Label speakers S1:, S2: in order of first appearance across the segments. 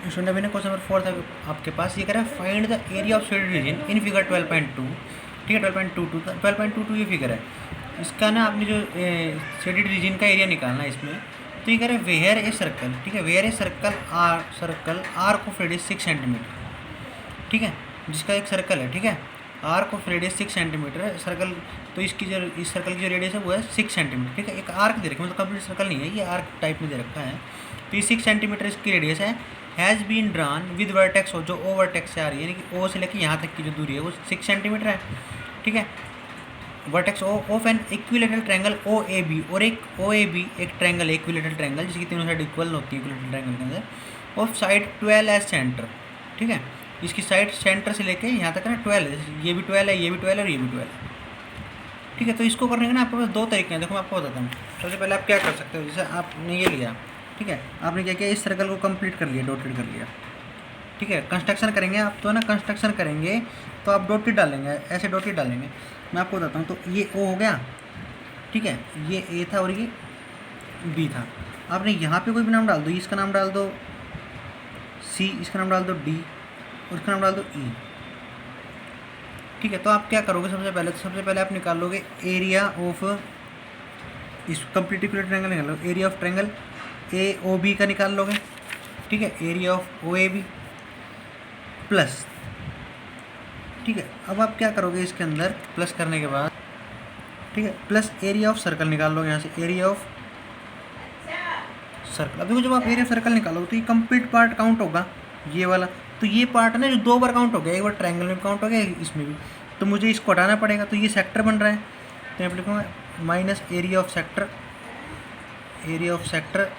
S1: Student अभी ना question number 4 था आपके पास, ये कह रहा है find the area of shaded region in figure 12.2। ठीक है, 12.22 ये फिगर है। इसका ना आपने जो शेडेड रीजन का एरिया निकालना है इसमें, तो ये कह रहा है वेयर ए सर्कल। ठीक है, where a circle arc of radius 6 centimetre. ठीक है, जिसका एक सर्कल है। ठीक है, आर्क ऑफ रेडियस 6 सेंटीमीटर है सर्कल, तो इसकी जो इस सर्कल की जो रेडियस है वो है 6 सेंटीमीटर। ठीक है, एक आर्क दे रखा है, मतलब कंप्लीट सर्कल नहीं है, ये आर्क टाइप में दे रखा है। तो ये 6 सेंटीमीटर इसकी रेडियस है। Has been drawn with vertex, जो ओ वर्टेक्स से आ रही है, यानी कि ओ से लेकर यहाँ तक की जो दूरी है वो 6 सेंटीमीटर है। ठीक है, vertex O of an equilateral triangle O A B, और एक ओ ए बी एक ट्रायंगल इक्विलेटरल ट्रायंगल जिसकी तीनों साइड इक्वल होती है इक्विलेटरल ट्रायंगल के अंदर, ऑफ साइड 12 एज सेंटर। ठीक है, इसकी साइड सेंटर से लेके यहाँ तक ना 12 है, ये भी 12 है, ये भी 12 है और ये भी 12 है। ठीक है, तो इसको करने के ना आपके पास दो तरीके हैं। देखो मैं आपको बताता हूँ। सबसे पहले आप क्या कर सकते हो, जैसे आपने ये लिया, ठीक है, आपने क्या किया, इस सर्कल को कंप्लीट कर लिया, डॉटेड कर लिया। ठीक है, कंस्ट्रक्शन करेंगे आप, तो ना कंस्ट्रक्शन करेंगे तो आप डॉटेड डालेंगे, ऐसे डॉटेड डालेंगे। मैं आपको बताता हूँ, तो ये ओ हो गया। ठीक है, ये ए था और ये बी था। आपने यहाँ पे कोई भी नाम डाल दो, इसका नाम डाल दो सी, इसका नाम डाल दो डी और इसका नाम डाल दो ई। ठीक है, तो आप क्या करोगे, सबसे पहले आप निकाल लोगे एरिया ऑफ इस कंप्लीट इक्विलेटरल ट्रायंगल निकाल लो, area of triangle A O B का निकाल लोगे। ठीक है, area of O A B plus. ठीक है, अब आप क्या करोगे इसके अंदर प्लस करने के बाद, ठीक है, प्लस एरिया ऑफ सर्कल निकाल लोगे यहाँ से, एरिया ऑफ सर्कल। अब देखो जब आप एरिया ऑफ सर्कल निकालोगे तो ये कंप्लीट पार्ट काउंट होगा, ये वाला। तो ये पार्ट है ना जो दो बार काउंट हो गया, एक बार ट्रायंगल में काउंट हो गया, इसमें भी, तो मुझे इसको हटाना पड़ेगा। तो ये सेक्टर बन रहा है, तो यहाँ पर लिखूँगा minus area of sector, area of sector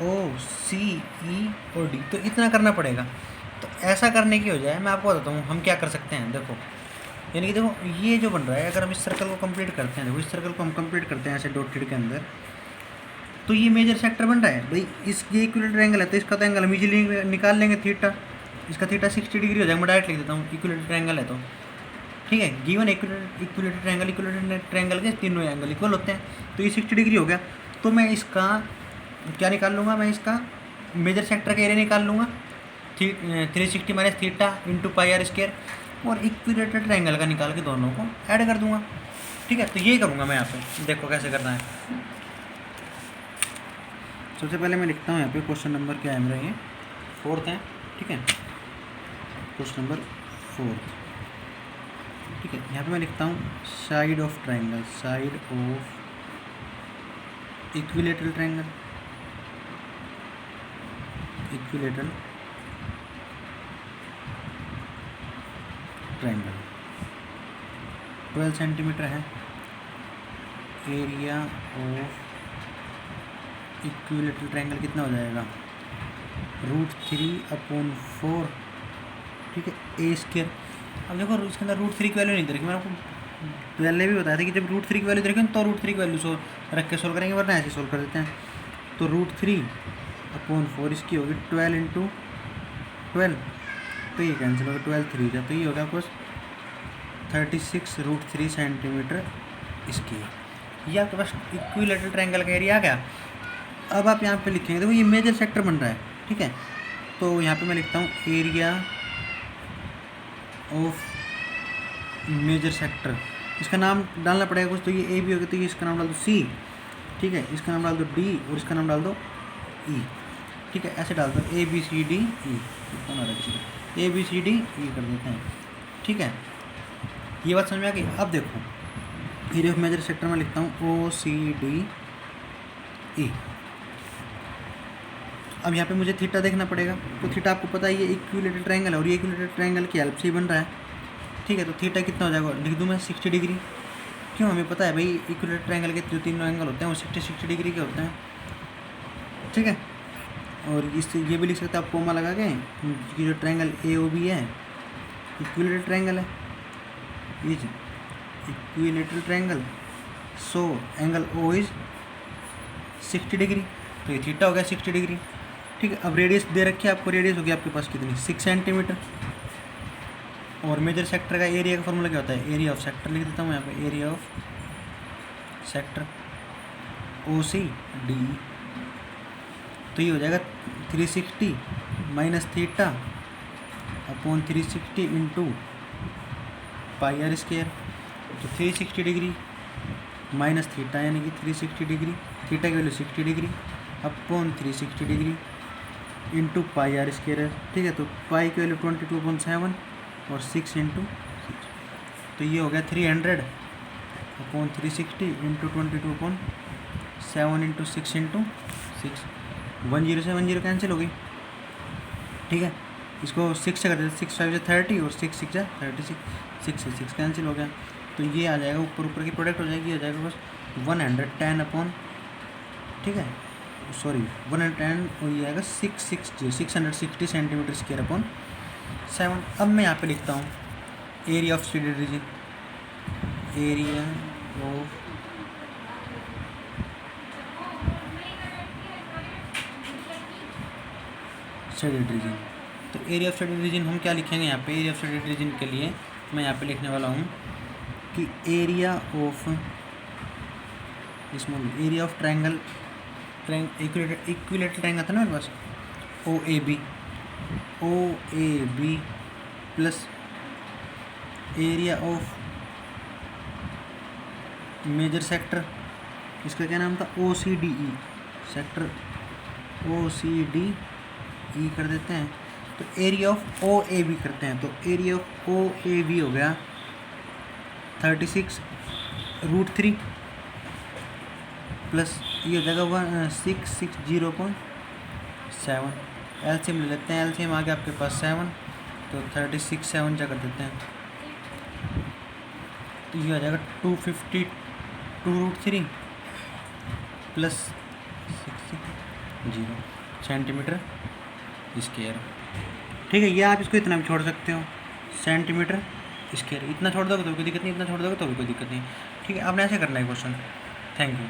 S1: O C E और डी, तो इतना करना पड़ेगा। तो ऐसा करने की हो जाए, मैं आपको बताता हूँ हम क्या कर सकते हैं। देखो यानी कि देखो ये जो बन रहा है, अगर हम इस सर्कल को कंप्लीट करते हैं, देखो इस सर्कल को हम कंप्लीट करते हैं ऐसे डॉटेड के अंदर, तो ये मेजर सेक्टर बन रहा है भाई। इस ये इक्विलेटरल एंगल है, तो इसका तो एंगल हम इजीली निकाल लेंगे, थीटा। इसका थीटा 60 डिग्री हो जाएगा, मैं डायरेक्ट लिख देता हूँ, इक्विलेटरल एंगल है तो। ठीक है, गिवन इक्विलेटरल ट्रायंगल के तीनों एंगल इक्वल होते हैं, तो ये 60 डिग्री हो गया। तो मैं इसका क्या निकाल लूँगा, मैं इसका मेजर सेक्टर का एरिया निकाल लूँगा, 360 minus theta into pi R square, और इक्विलेटरल ट्रायंगल का निकाल के दोनों को ऐड कर दूंगा। ठीक है, तो ये करूँगा मैं यहाँ पे, देखो कैसे करना है। सबसे पहले मैं लिखता हूँ यहाँ पे क्वेश्चन नंबर क्या है मेरा, ये 4th है। ठीक है, क्वेश्चन नंबर 4th। ठीक है, यहाँ पे मैं लिखता हूँ side of triangle, side of equilateral triangle, equilateral triangle 12 centimetre है। एरिया ऑफ इक्विलेटरल ट्रायंगल कितना हो जाएगा, √3/4। ठीक है, ए स्क्वायर। अब देखो इसके अंदर √3 की वैल्यू नहीं दे रखी, मैंने आपको पहले भी बताया था कि जब √3 की वैल्यू दे रखी तो √3 की वैल्यू रख के सोल्व करेंगे, वरना ऐसे सोल्व कर देते हैं। तो √3/4 इसकी होगी 12 × 12, तो ये कैंसिल होगा, 12 3 जा, तो ये होगा आपको 36√3 सेंटीमीटर इसकी। ये आपके पास इक्विलेटरल ट्रायंगल का एरिया आ गया। अब आप यहाँ पे लिखेंगे, देखो ये मेजर सेक्टर बन रहा है। ठीक है, तो यहाँ पे मैं लिखता हूँ एरिया ऑफ मेजर सेक्टर, इसका नाम डालना पड़ेगा कुछ, तो ये ए बी हो गया, तो ये इसका नाम डाल दो सी। ठीक है, इसका नाम डाल दो डी और इसका नाम डाल दो ई। ठीक है, ऐसे डाल दो A B C D E, A B C D E कर देते हैं। ठीक है, ये बात समझ में आ गई। अब देखो एरिया ऑफ मेजर सेक्टर में लिखता हूँ ओ सी डी ई। अब यहाँ पे मुझे थीटा देखना पड़ेगा, तो थीटा आपको पता है ये इक्विलेटरल ट्रायंगल है और ये इक्विलेटरल ट्रायंगल की हेल्प से ही बन रहा है। ठीक है, तो थीटा कितना हो जाएगा, लिख दूँ मैं 60 डिग्री। क्यों, हमें पता है भाई इक्विलेटरल ट्रायंगल के जो तीनों एंगल होते हैं वो 60 डिग्री के होते हैं। ठीक है, और इससे ये भी लिख सकते हैं आप कोमा लगा के कि जो ट्रायंगल ए ओ बी है इक्विलेटरल ट्रायंगल है, ये equilateral triangle, so angle O is 60 degree, तो ये थीटा हो गया 60 डिग्री। ठीक है, अब रेडियस दे रखी है आपको, रेडियस होगी आपके पास कितनी, 6 सेंटीमीटर। और मेजर सेक्टर का एरिया का फॉर्मूला क्या होता है, एरिया ऑफ सेक्टर लिख देता हूँ यहाँ पे, area of sector O C D, तो ये हो जाएगा 360 minus theta upon 360 into pi R square. तो 360 डिग्री माइनस थीटा यानी कि 360 डिग्री, थीटा की value 60 degree upon 360 degree into pi R square है। ठीक है, तो पाई की वैल्यू 22.7 और 6 इंटू 6, तो ये हो गया 300 अपॉन 360 इंटू 22.7 इंटू 6 इंटू 6। 10 से 10 कैंसिल हो गई। ठीक है, इसको 6 से कर देते, 6 5 30 और 6 6 36, 6 से 6 कैंसिल हो गया। तो ये आ जाएगा ऊपर ऊपर की प्रोडक्ट हो जाएगी, आ जाएगा बस 110 अपॉन, ठीक है सॉरी 110 और ये आएगा 660 सेंटीमीटर स्क्वायर अपॉन 7। अब मैं यहाँ पे लिखता हूँ area of shaded region, area of shaded region. तो एरिया ऑफ शेडेड रीजन हम क्या लिखेंगे यहाँ पे, एरिया ऑफ शेडेड रीजन के लिए मैं यहाँ पे लिखने वाला हूँ कि area of small area of triangle, equilateral triangle था ना मेरे पास, O A B plus area of major sector, इसका क्या नाम था, O C D E, sector O C D E कर देते हैं। तो area of O A B करते हैं, तो area of O A B हो गया 36√3 प्लस ये हो जाएगा 660.7। एलसीएम ले लेते हैं, एलसीएम आ गया आपके पास 7, तो 36 7 जा कर देते हैं, तो ये आ जाएगा 252√3 प्लस 660 सेंटीमीटर स्क्वायर। ठीक है, ये आप इसको इतना भी छोड़ सकते हो, सेंटीमीटर स्क्वायर इतना छोड़ दोगे तो कोई दिक्कत नहीं, इतना छोड़ दोगे तो भी कोई दिक्कत नहीं। ठीक है, आपने ऐसे करना है क्वेश्चन। Thank you.